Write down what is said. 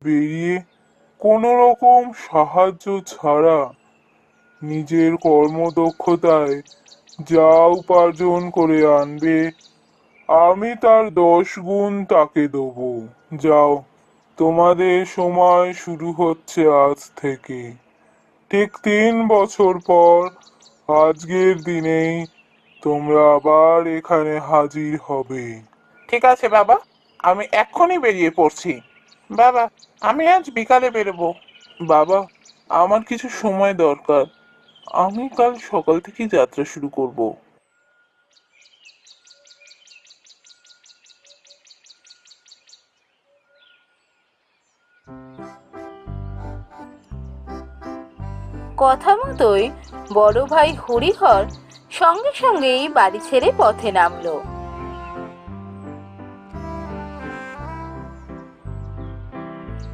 বেরিয়ে কোনো রকম সাহায্য ছাড়া নিজের কর্মদক্ষতায় যা উপার্জন করে আনবে আমি তার 10 গুণ তাকে দেবো। যাও, তোমাদের সময় শুরু হচ্ছে আজ থেকে। ঠিক 3 বছর পর আজকের দিনেই তোমরা আবার এখানে হাজির হবে। ঠিক আছে বাবা, আমি এক্ষুনি বেরিয়ে পড়ছি। বাবা, আমি আজ বিকালে বেরোবো। বাবা, আমার কিছু সময় দরকার, আমি কাল সকাল থেকে যাত্রা শুরু করব। কথা মতোই বড় ভাই হরিহর সঙ্গে সঙ্গেই বাড়ি ছেড়ে পথে নামলো।